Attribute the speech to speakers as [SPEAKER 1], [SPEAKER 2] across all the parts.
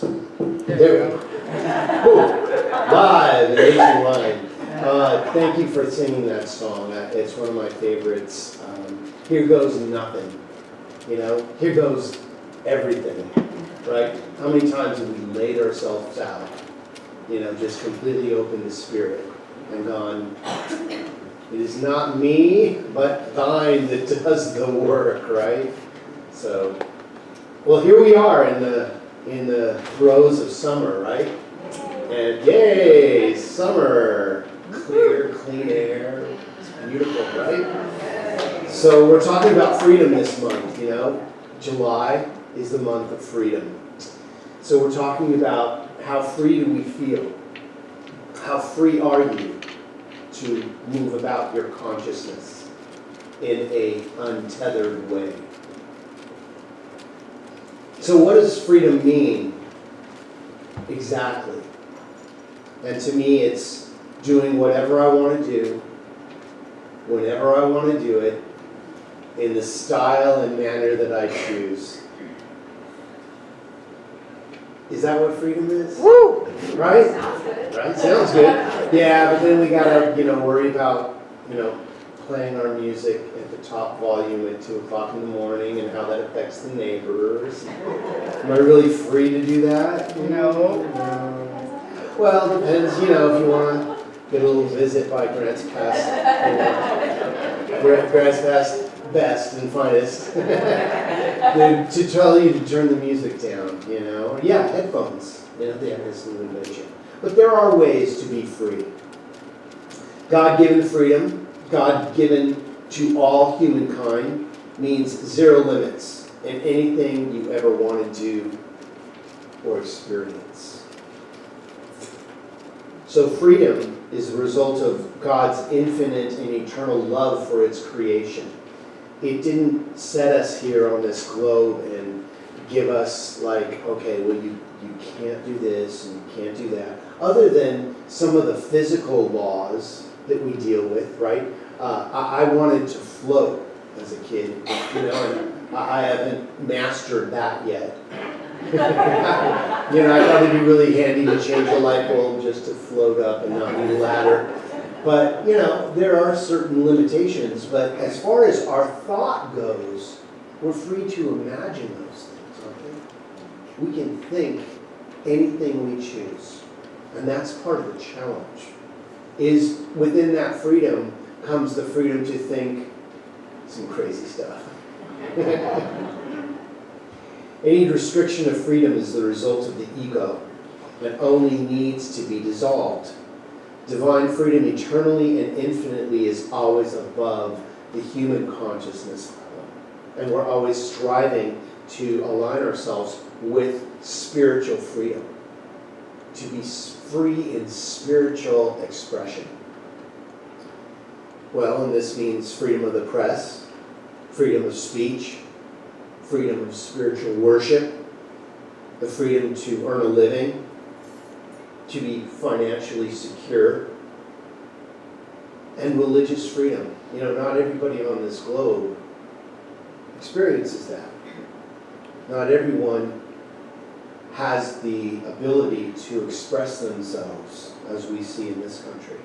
[SPEAKER 1] There we go. Live, nationwide. Thank you for singing that song. It's one of my favorites. Here goes nothing. You know, here goes everything. Right? How many times have we laid ourselves out? You know, just completely open the Spirit and gone, it is not me, but thine that does the work, right? So, well, here we are in the throes of summer, right? And yay, summer, clear, clean air, it's beautiful, right? So we're talking about freedom this month, you know. July is the month of freedom. So we're talking about how free do we feel? How free are you to move about your consciousness in a untethered way? So what does freedom mean exactly? And to me, it's doing whatever I want to do, whenever I want to do it, in the style and manner that I choose. Is that what freedom is?
[SPEAKER 2] Woo!
[SPEAKER 1] Right?
[SPEAKER 3] Sounds good.
[SPEAKER 1] Right? Sounds good. Yeah, but then we gotta, worry about, playing our music at the top volume at 2 o'clock in the morning and how that affects the neighbors. Am I really free to do that?
[SPEAKER 2] No.
[SPEAKER 1] Well, it depends, if you want to get a little visit by Grant's Past, Grant's Past best and finest, to tell you to turn the music down, Yeah, headphones, they have this limitation. But there are ways to be free. God-given freedom, God-given to all humankind, means zero limits in anything you ever want to do or experience. So freedom is the result of God's infinite and eternal love for its creation. It didn't set us here on this globe and give us okay, well you can't do this and you can't do that. Other than some of the physical laws that we deal with, right? I wanted to float as a kid, and I haven't mastered that yet. I thought it'd be really handy to change a light bulb just to float up and not need a ladder. But, there are certain limitations. But as far as our thought goes, we're free to imagine those things, aren't we? We can think anything we choose. And that's part of the challenge. Is within that freedom comes the freedom to think some crazy stuff. Any restriction of freedom is the result of the ego that only needs to be dissolved. Divine freedom eternally and infinitely is always above the human consciousness level. And we're always striving to align ourselves with spiritual freedom, to be free in spiritual expression. Well, and this means freedom of the press, freedom of speech, freedom of spiritual worship, the freedom to earn a living, to be financially secure, and religious freedom. Not everybody on this globe experiences that. Not everyone has the ability to express themselves as we see in this country,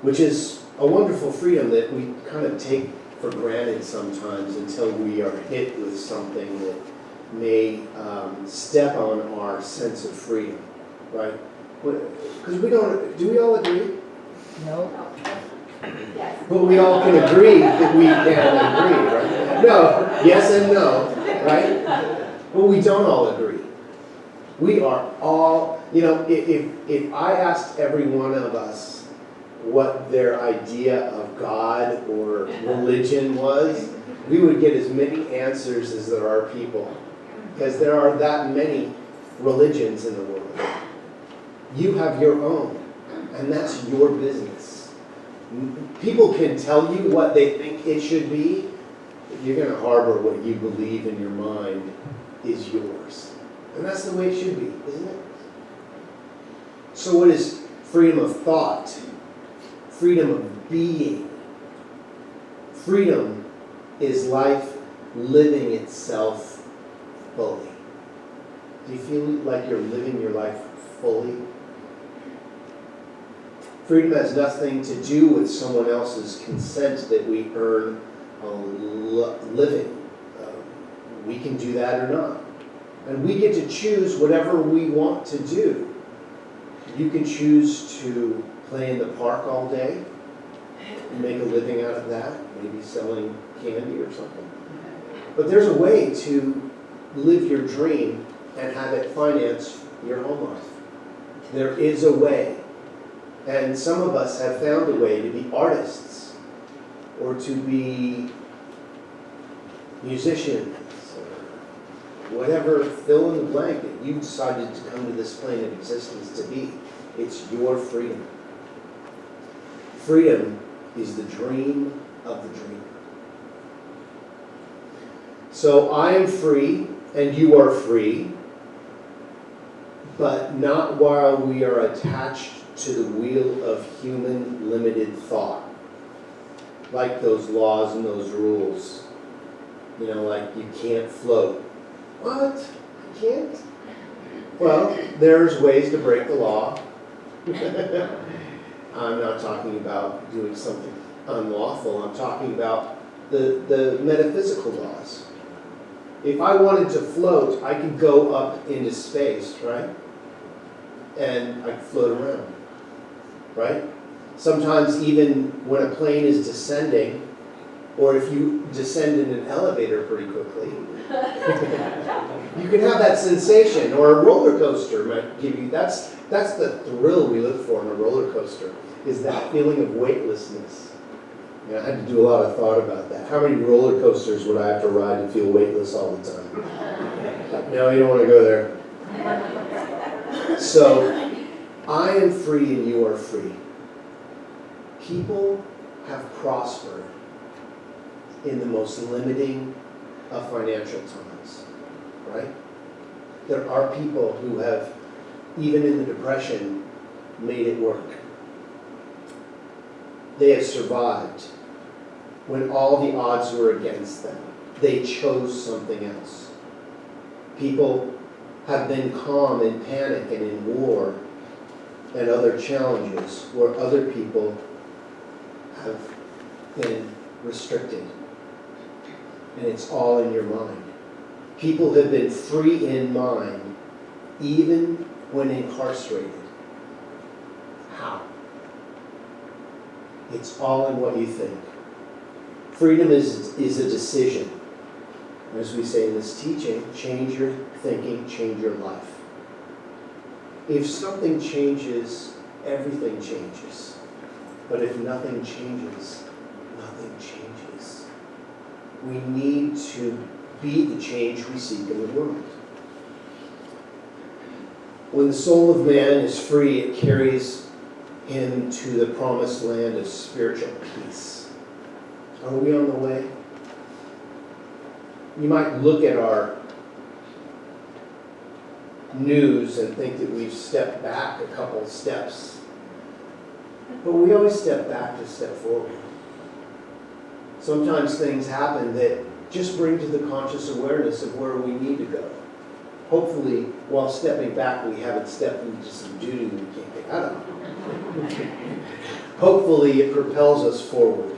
[SPEAKER 1] which is a wonderful freedom that we kind of take for granted sometimes until we are hit with something that may step on our sense of freedom, right? Because do we all agree?
[SPEAKER 2] No.
[SPEAKER 3] Yes.
[SPEAKER 1] But we all can agree that we can agree, right? No, yes and no, right? But we don't all agree. We are all, if I asked every one of us what their idea of God or religion was, we would get as many answers as there are people. Because there are that many religions in the world. You have your own, and that's your business. People can tell you what they think it should be, but you're going to harbor what you believe in your mind is yours. And that's the way it should be, isn't it? So what is freedom of thought? Freedom of being. Freedom is life living itself fully. Do you feel like you're living your life fully? Freedom has nothing to do with someone else's consent that we earn a living. We can do that or not. And we get to choose whatever we want to do. You can choose to play in the park all day and make a living out of that, maybe selling candy or something. But there's a way to live your dream and have it finance your home life. There is a way. And some of us have found a way to be artists or to be musicians or whatever, fill in the blank that you decided to come to this plane of existence to be. It's your freedom. Freedom is the dream of the dreamer. So I am free and you are free, but not while we are attached to the wheel of human limited thought. Like those laws and those rules. You know, like you can't float. What? I can't? Well, there's ways to break the law. I'm not talking about doing something unlawful. I'm talking about the metaphysical laws. If I wanted to float, I could go up into space, right? And I could float around, right? Sometimes even when a plane is descending, or if you descend in an elevator pretty quickly, you can have that sensation, or a roller coaster might give you, that's the thrill we look for in a roller coaster, is that feeling of weightlessness. You know, I had to do a lot of thought about that. How many roller coasters would I have to ride to feel weightless all the time? No, you don't want to go there. So, I am free and you are free. People have prospered in the most limiting of financial times, right? There are people who have, even in the Depression, made it work. They have survived when all the odds were against them. They chose something else. People have been calm in panic and in war and other challenges where other people have been restricted. And it's all in your mind. People have been free in mind even when incarcerated. How? It's all in what you think. Freedom is a decision. As we say in this teaching, change your thinking, change your life. If something changes, everything changes. But if nothing changes, nothing changes. We need to be the change we seek in the world. When the soul of man is free, it carries him to the promised land of spiritual peace. Are we on the way? You might look at our news and think that we've stepped back a couple of steps. But we always step back to step forward. Sometimes things happen that just bring to the conscious awareness of where we need to go. Hopefully, while stepping back, we haven't stepped into some duty we can't get out of. Hopefully, it propels us forward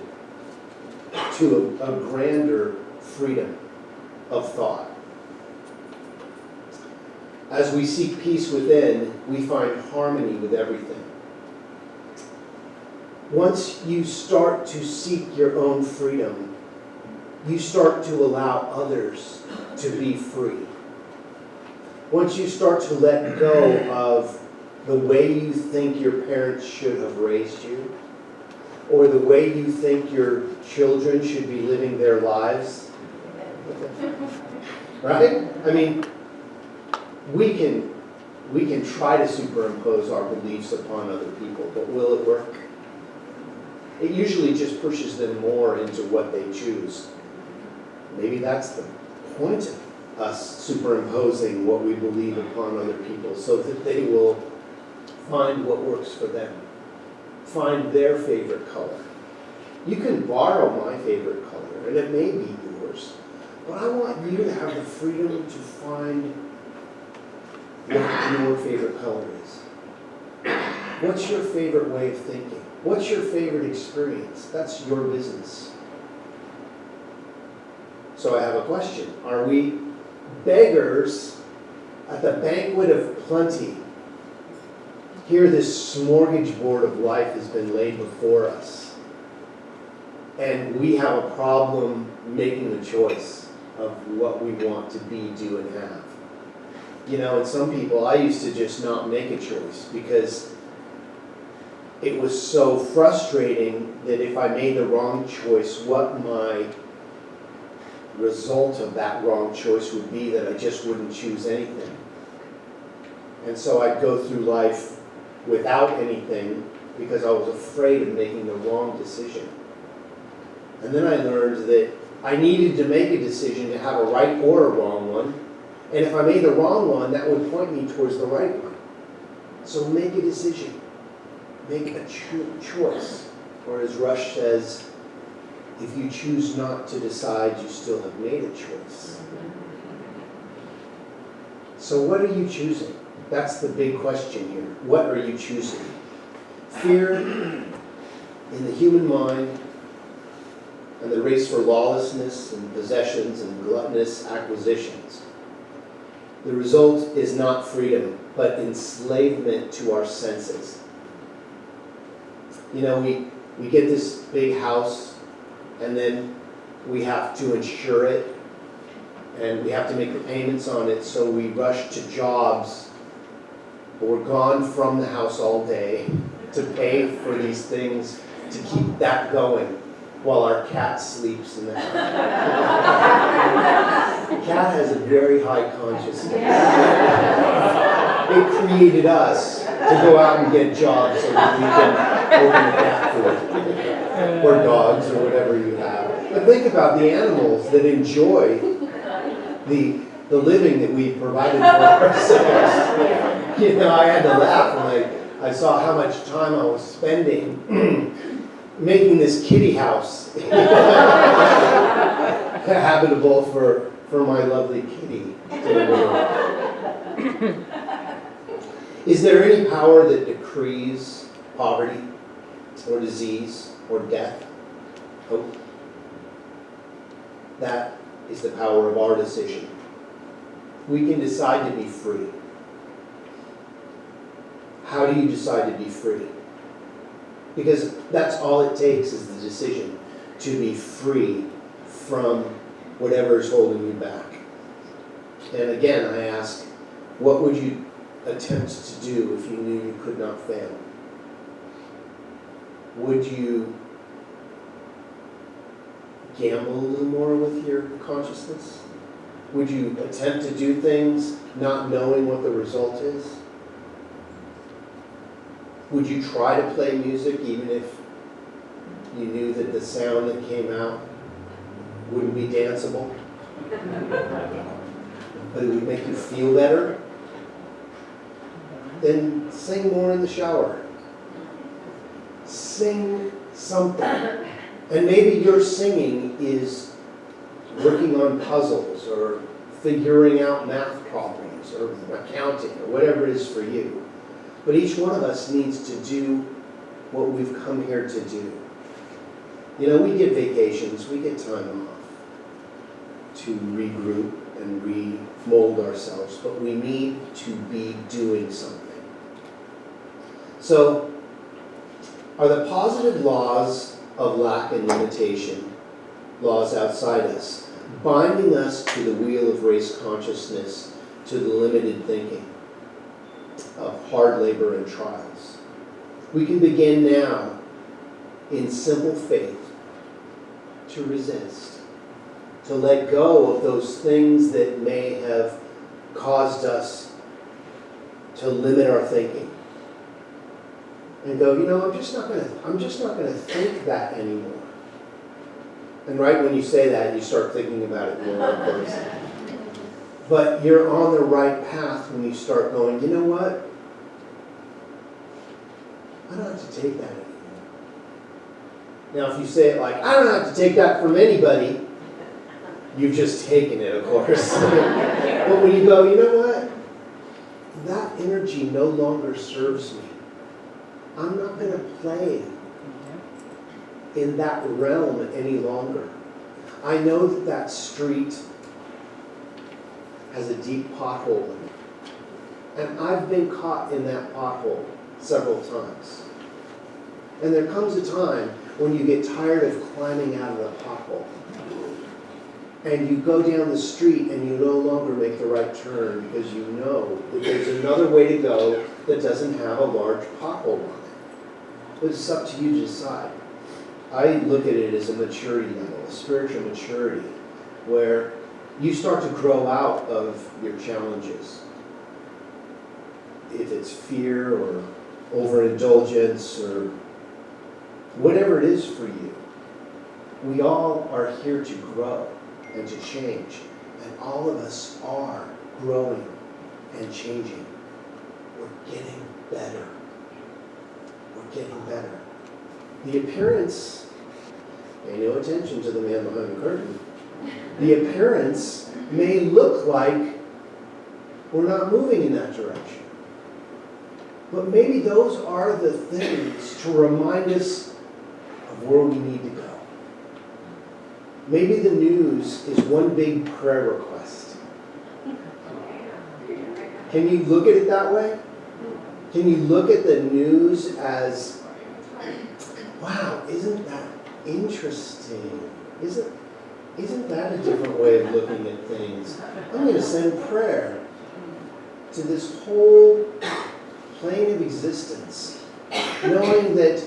[SPEAKER 1] to a grander freedom of thought. As we seek peace within, we find harmony with everything. Once you start to seek your own freedom, you start to allow others to be free. Once you start to let go of the way you think your parents should have raised you, or the way you think your children should be living their lives, right? I mean, we can try to superimpose our beliefs upon other people, but will it work? It usually just pushes them more into what they choose. Maybe that's the point of us superimposing what we believe upon other people, so that they will find what works for them. Find their favorite color. You can borrow my favorite color, and it may be yours, but I want you to have the freedom to find what your favorite color is. What's your favorite way of thinking? What's your favorite experience? That's your business. So I have a question. Are we beggars at the banquet of plenty? Here this smorgasbord of life has been laid before us. And we have a problem making a choice of what we want to be, do, and have. You know, and some people, I used to just not make a choice because it was so frustrating that if I made the wrong choice, what my result of that wrong choice would be, that I just wouldn't choose anything. And so I'd go through life without anything because I was afraid of making the wrong decision. And then I learned that I needed to make a decision to have a right or a wrong one. And if I made the wrong one, that would point me towards the right one. So make a decision. Make a choice. Or as Rush says, if you choose not to decide, you still have made a choice. So what are you choosing? That's the big question here. What are you choosing? Fear in the human mind and the race for lawlessness and possessions and gluttonous acquisitions. The result is not freedom, but enslavement to our senses. You know, we get this big house, and then we have to insure it, and we have to make the payments on it, so we rush to jobs, but we're gone from the house all day to pay for these things to keep that going while our cat sleeps in the house. The cat has a very high consciousness. It created us to go out and get jobs so that we can open the cat food, or dogs, or whatever you have. But think about the animals that enjoy the living that we provided for ourselves. You know, I had to laugh when I saw how much time I was spending making this kitty house habitable for my lovely kitty. Is there any power that decrees poverty or disease or death? Hope. That is the power of our decision. We can decide to be free. How do you decide to be free? Because that's all it takes is the decision to be free from whatever is holding you back. And again, I ask, what would you attempt to do if you knew you could not fail? Would you gamble a little more with your consciousness? Would you attempt to do things not knowing what the result is? Would you try to play music even if you knew that the sound that came out wouldn't be danceable? But it would make you feel better? Then sing more in the shower. Sing something. And maybe your singing is working on puzzles or figuring out math problems or accounting or whatever it is for you. But each one of us needs to do what we've come here to do. You know, we get vacations, we get time off to regroup and remold ourselves, but we need to be doing something. So, are the positive laws of lack and limitation, laws outside us, binding us to the wheel of race consciousness, to the limited thinking of hard labor and trials? We can begin now in simple faith to resist, to let go of those things that may have caused us to limit our thinking. And go, you know, I'm just not gonna think that anymore. And right when you say that, you start thinking about it more, of course. But you're on the right path when you start going, you know what? I don't have to take that anymore. Now, if you say it like, I don't have to take that from anybody, you've just taken it, of course. But when you go, you know what? that energy no longer serves me. I'm not going to play in that realm any longer. I know that that street has a deep pothole in it. And I've been caught in that pothole several times. And there comes a time when you get tired of climbing out of the pothole. And you go down the street and you no longer make the right turn because you know that there's another way to go that doesn't have a large pothole on it. But it's up to you to decide. I look at it as a maturity level, a spiritual maturity, where you start to grow out of your challenges. If it's fear or overindulgence or whatever it is for you, we all are here to grow and to change. And all of us are growing and changing. We're getting better. We're getting better. The appearance, pay no attention to the man behind the curtain, the appearance may look like we're not moving in that direction. But maybe those are the things to remind us of where we need to go. Maybe the news is one big prayer request. Can you look at it that way? Can you look at the news as, wow, isn't that interesting? Isn't that a different way of looking at things? I'm going to send prayer to this whole plane of existence, knowing that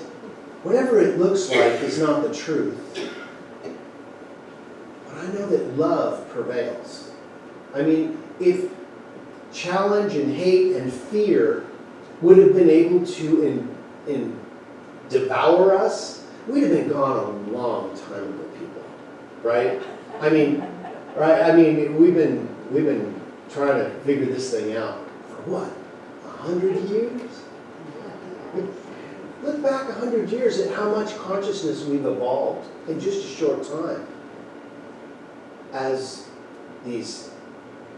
[SPEAKER 1] whatever it looks like is not the truth. But I know that love prevails. I mean, if challenge and hate and fear would have been able to devour us, we'd have been gone a long time ago, people. Right? I mean, right? I mean, we've been trying to figure this thing out for what? 100 years? Look back 100 years at how much consciousness we've evolved in just a short time as these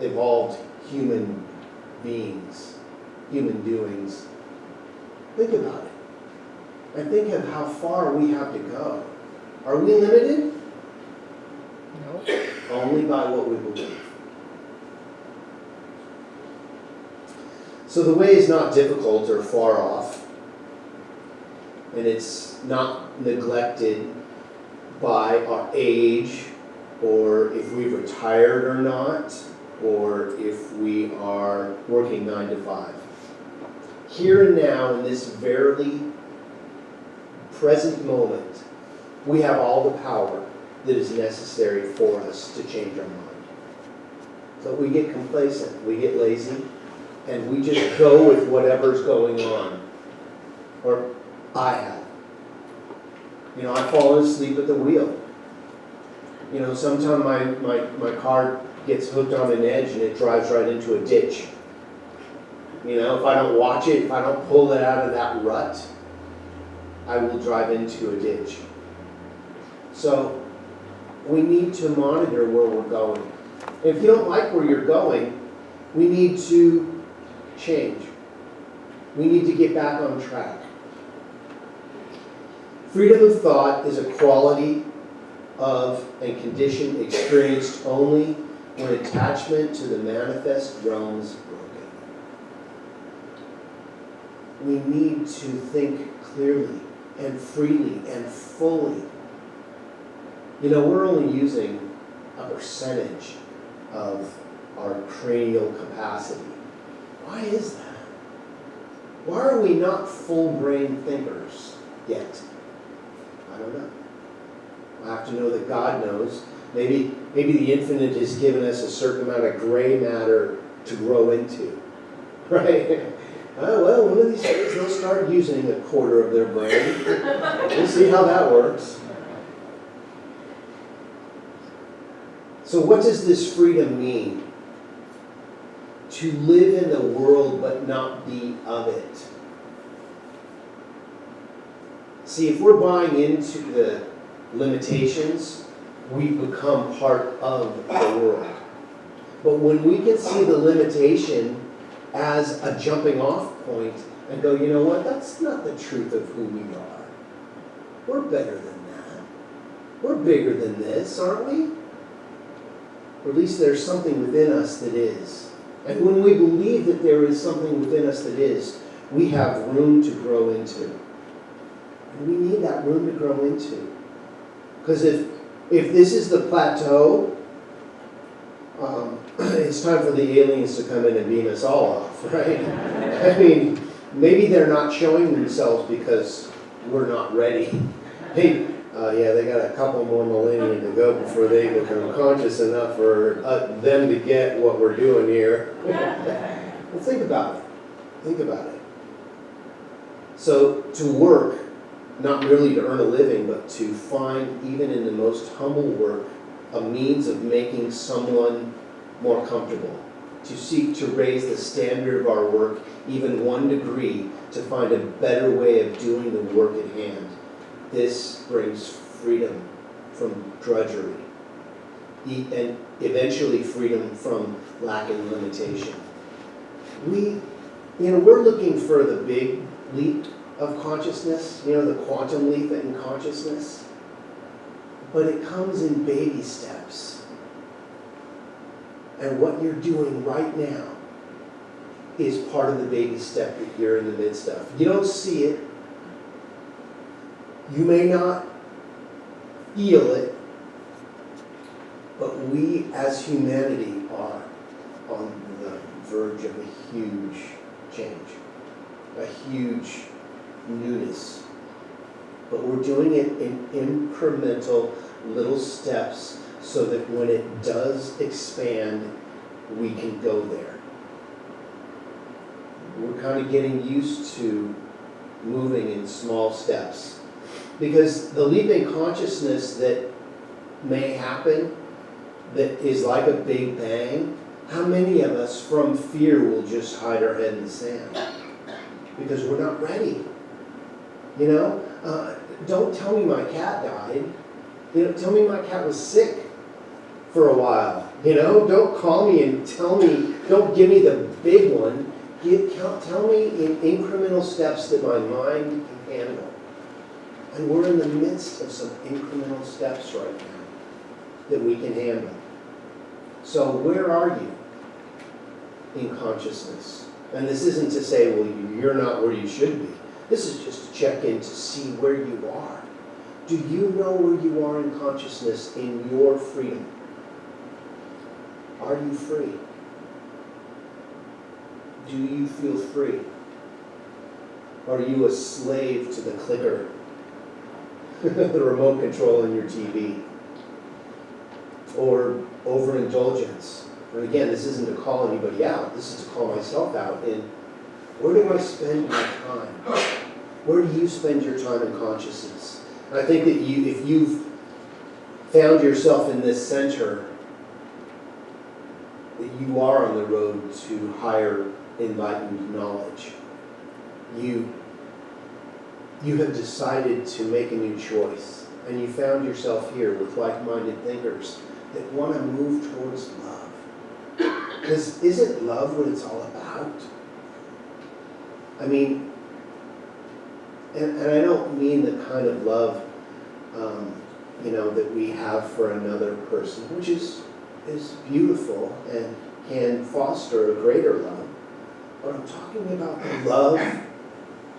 [SPEAKER 1] evolved human beings, human doings. Think about it. And think of how far we have to go. Are we limited? No. Only by what we believe. So the way is not difficult or far off, and it's not neglected by our age, or if we've retired or not, or if we are working 9 to 5. Here and now, in this very present moment, we have all the power that is necessary for us to change our mind. So we get complacent, we get lazy, and we just go with whatever's going on. Or I have. You know, I've fallen asleep at the wheel. You know, sometimes my car gets hooked on an edge and it drives right into a ditch. You know, if I don't watch it, if I don't pull it out of that rut, I will drive into a ditch. So we need to monitor where we're going. If you don't like where you're going, we need to change. We need to get back on track. Freedom of thought is a quality of and condition experienced only when attachment to the manifest realm is broken. We need to think clearly and freely and fully. You know, we're only using a percentage of our cranial capacity. Why is that? Why are we not full brain thinkers yet? I don't know. I have to know that God knows. Maybe the infinite has given us a certain amount of gray matter to grow into. Right? Oh, well, one of these days they'll start using a quarter of their brain. We'll see how that works. So what does this freedom mean? To live in the world but not be of it. See, if we're buying into the limitations, we become part of the world. But when we can see the limitation as a jumping off point and go, you know what, that's not the truth of who we are. We're better than that. We're bigger than this, aren't we? Or at least there's something within us that is. And when we believe that there is something within us that is, we have room to grow into. And we need that room to grow into. Because if this is the plateau, it's time for the aliens to come in and beam us all off, right? I mean, maybe they're not showing themselves because we're not ready. Hey, they got a couple more millennia to go before they become conscious enough for them to get what we're doing here. Well, think about it. Think about it. So to work, not merely to earn a living, but to find, even in the most humble work, a means of making someone more comfortable. To seek to raise the standard of our work even 1 degree to find a better way of doing the work at hand. This brings freedom from drudgery and eventually freedom from lack and limitation. We're looking for the big leap of consciousness, the quantum leap in consciousness, but it comes in baby steps. And what you're doing right now is part of the baby step that you're in the midst of. You don't see it. You may not feel it, but we as humanity are on the verge of a huge change, a huge newness. But we're doing it in incremental little steps so that when it does expand, we can go there. We're kind of getting used to moving in small steps. Because the leap in consciousness that may happen, that is like a big bang, how many of us from fear will just hide our head in the sand? Because we're not ready. Don't tell me my cat died. Tell me my cat was sick for a while. Don't call me and tell me, don't give me the big one. Tell me in incremental steps that my mind can handle. And we're in the midst of some incremental steps right now that we can handle. So where are you in consciousness? And this isn't to say, well, you're not where you should be. This is just to check in to see where you are. Do you know where you are in consciousness in your freedom? Are you free? Do you feel free? Are you a slave to the clicker? The remote control in your TV? Or overindulgence? And again, this isn't to call anybody out. This is to call myself out in where do I spend my time? Where do you spend your time in consciousness? And I think that if you've found yourself in this center, that you are on the road to higher enlightened knowledge. You have decided to make a new choice, and you found yourself here with like-minded thinkers that want to move towards love. Because isn't love what it's all about? I mean, and I don't mean the kind of love, that we have for another person, which is beautiful and can foster a greater love. But I'm talking about the love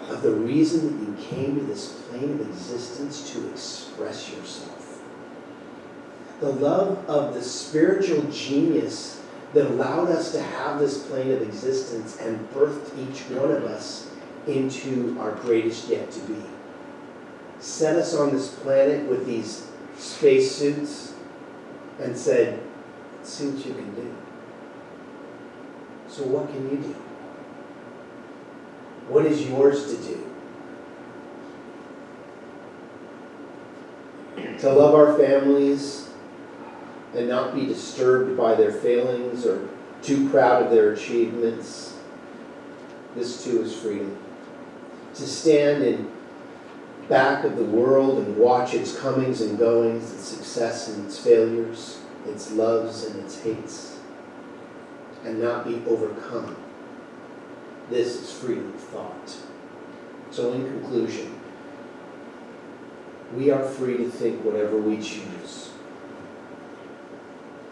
[SPEAKER 1] of the reason that you came to this plane of existence to express yourself. The love of the spiritual genius that allowed us to have this plane of existence and birthed each one of us into our greatest yet to be. Set us on this planet with these spacesuits and said, let's see what you can do. So what can you do? What is yours to do? To love our families and not be disturbed by their failings or too proud of their achievements. This too is freedom. To stand in back of the world and watch its comings and goings, its success and its failures, its loves and its hates, and not be overcome This is freedom of thought. So in conclusion, we are free to think whatever we choose.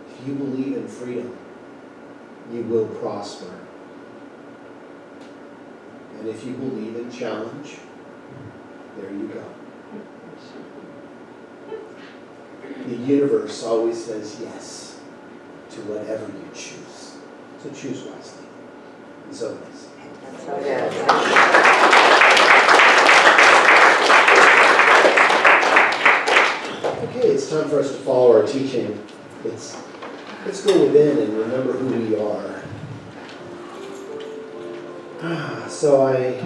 [SPEAKER 1] If you believe in freedom, you will prosper. And if you believe in challenge, there you go. The universe always says yes to whatever you choose. So choose wisely. And so it is.
[SPEAKER 2] So it is.
[SPEAKER 1] Okay, it's time for us to follow our teaching. Let's go within and remember who we are. So I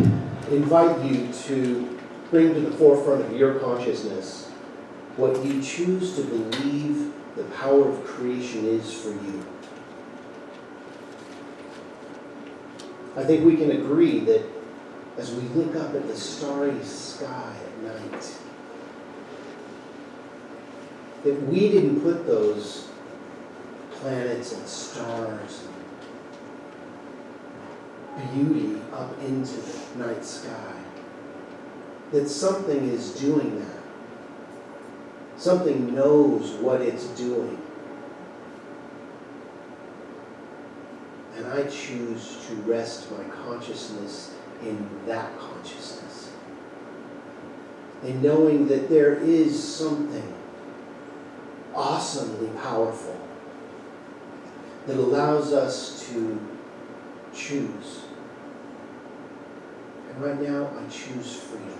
[SPEAKER 1] invite you to bring to the forefront of your consciousness what you choose to believe the power of creation is for you. I think we can agree that as we look up at the starry sky at night, that we didn't put those planets and stars and beauty up into the night sky. That something is doing that. Something knows what it's doing. And I choose to rest my consciousness in that consciousness. In knowing that there is something awesomely powerful that allows us to choose. And right now, I choose freedom.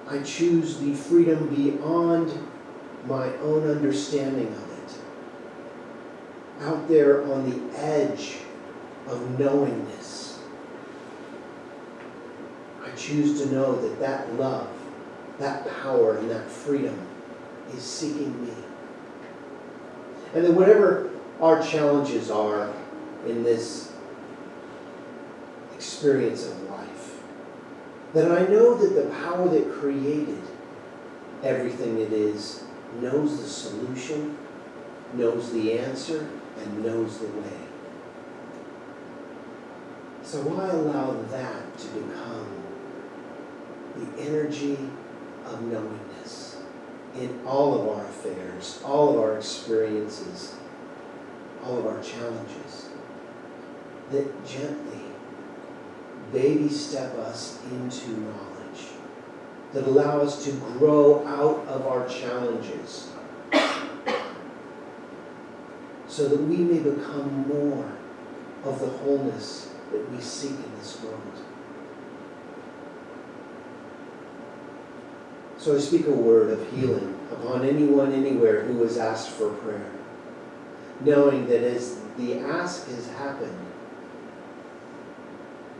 [SPEAKER 1] I choose the freedom beyond my own understanding of it. Out there on the edge of knowingness. I choose to know that that love, that power, and that freedom is seeking me. And that whatever our challenges are in this experience of life, that I know that the power that created everything it is knows the solution, knows the answer, and knows the way. So I allow that to become the energy of knowingness in all of our affairs, all of our experiences, all of our challenges, that gently baby step us into knowledge, that allow us to grow out of our challenges so that we may become more of the wholeness that we seek in this world. So I speak a word of healing upon anyone, anywhere who has asked for prayer, knowing that as the ask has happened,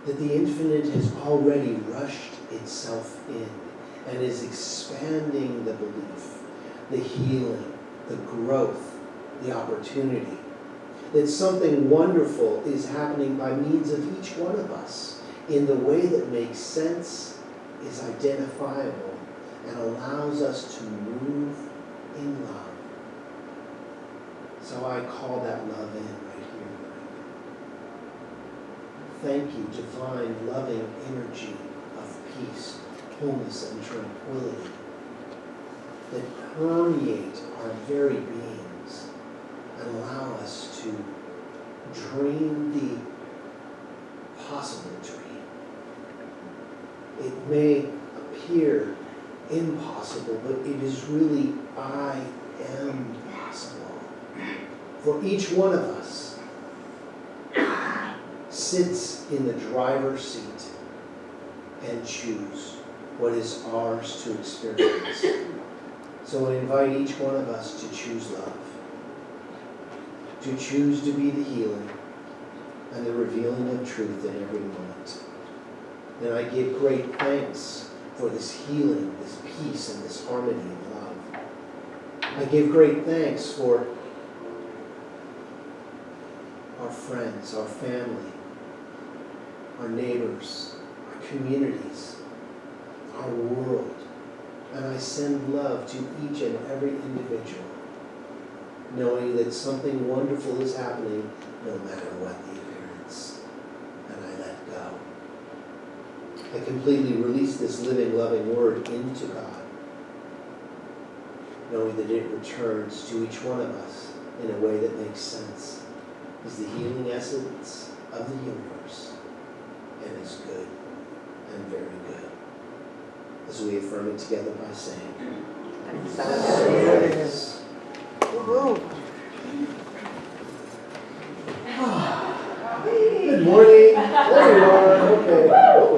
[SPEAKER 1] that the infinite has already rushed itself in and is expanding the belief, the healing, the growth, the opportunity, that something wonderful is happening by means of each one of us in the way that makes sense, is identifiable, and allows us to move in love. So I call that love in right here. Thank you, divine, loving energy of peace, wholeness, and tranquility that permeate our very beings and allow us to dream the possible dream. It may appear impossible, but it is really I am possible. For each one of us sits in the driver's seat and choose what is ours to experience. So I invite each one of us to choose love, to choose to be the healing and the revealing of truth in every moment. And I give great thanks for this healing, this peace, and this harmony and love. I give great thanks for our friends, our family, our neighbors, our communities, our world. And I send love to each and every individual, knowing that something wonderful is happening no matter what the I completely release this living, loving word into God, knowing that it returns to each one of us in a way that makes sense. Is the healing essence of the universe, and is good and very good. As we affirm it together by saying,
[SPEAKER 2] So it is.
[SPEAKER 1] Good morning. There you are. Okay.